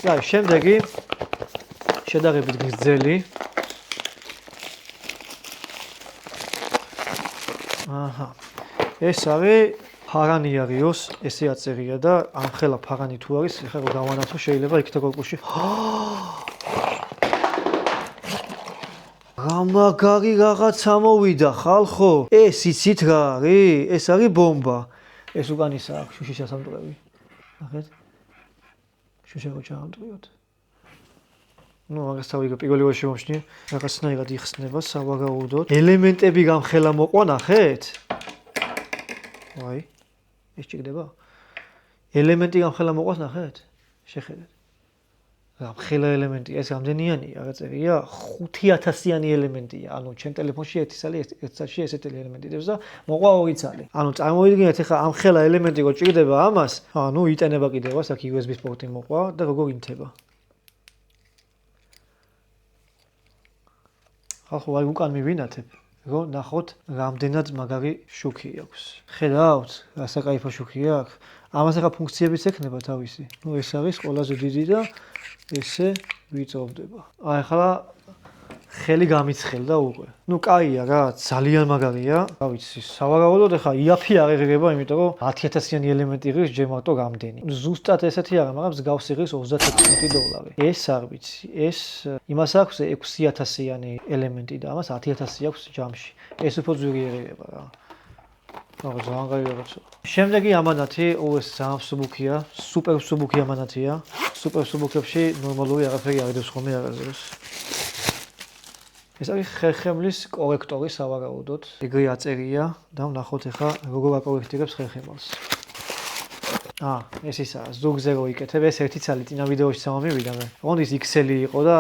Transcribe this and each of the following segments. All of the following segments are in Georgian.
და შემდეგი შედარებით გრძელი. აჰა. ეს არის ფარანი არიოს, ესე აწერია და ამ ხელა ფარანი თუ არის, ეხლა რომ დავანათო შეიძლება იქითო კორპუსში. რა მაგარი რაღაცა მოვიდა ხალხო. ეს იცით რა არის? ეს არის ბომბა. ეს უკანისა აქვს შუშის სასამტვრევი. ნახეთ. შუშა რო ჩაამტვრიოთ. ნუ მაგას თავი პირველი ვარ შემოჩნია. რაღაცნაირად იხსნება სავარაუდოდ. ელემენტები გამხელა მოყვა ნახეთ. აი. ეს ჭირდება? ელემენტი გამხელა მოყვას ნახეთ? შეხედეთ. გამხელა ელემენტი, ეს რამდენიანია, რა წერია? 5000-იანი ელემენტია. ანუ ჩემ ტელეფონში ერთი წალი ერთ წელში ესეთი ელემენტი დევს და მოყვა 2 წალი. ანუ წარმოვიდგინეთ ახლა ამ ხელა ელემენტი რო ჭირდება ამას, ანუ იტანება კიდევაც აქ USB პორტი მოყვა და როგორ ინთება. ხალხო აი უკან მივინათებ. რომ ნახოთ რამდენად მაგარი შუქი აქვს. ხედავთ, რა საკაიფო შუქი აქვს. ამას ახლა ფუნქციებიც ექნება თავისი. ნუ ეს არის ყველაზე დიდი და ესე ვიწოვდება. აი ახლა ხელი გამიცხელდა უკვე. ნუ კაია რა, ძალიან მაგარია. რა ვიცი, სავარაუდოდ ახლა იაფი არ ეღება, იმიტომ რომ 10000-იანი ელემენტი ღირს ჯერ მარტო რამდენი. ზუსტად ესეთი არა, მაგრამ მსგავსი ღირს $36. ეს არ ვიცი. ეს იმას აქვს 6000-იანი ელემენტი და ამას 10000 აქვს ჯამში. ეს უფრო ძვირი ეღება რა. aga ძალიან კაი რაღაცა. შემდეგი ამანათი, ეს ძალიან მსუბუქია, სუპერ მსუბუქი ამანათია. სუპერ მსუბუქებში ნორმალური არაფერი არ დევს ხოლმე არაზერს. ეს არის ხერხემლის კორექტორი სავარაუდოდ. ეგრე აწერია და ვნახოთ ახლა როგორ აკორექტირებს ხერხემალს. ეს ისა ზოგზე რო იკეთებ, ეს ერთი ცალი წინა ვიდეოში სამომივიდა მე. ოღონდ ის XL-ი იყო და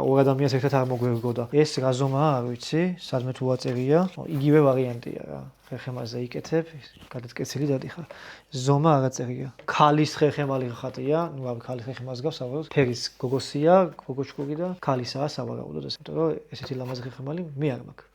ორ ადამიანს ერთად არ მოგვერგოდა. ეს რა ზომაა, არ ვიცი, სადმე თუ აწერია. იგივე ვარიანტია რა. ხერხემალზე იკეთებ, გადაწკეცილი დადიხარ. ზომა არ აწერია. ქალის ხერხემალი ხატია, ნუ არ ქალის ხერხემალს გავს სავარაუდოდ. ფერის გოგოსია, გოგოჩკუგი და ქალისაა სავარაუდოდ, იმიტომ რომ ესეთი ლამაზი ხერხემალი მე არ მაქვს.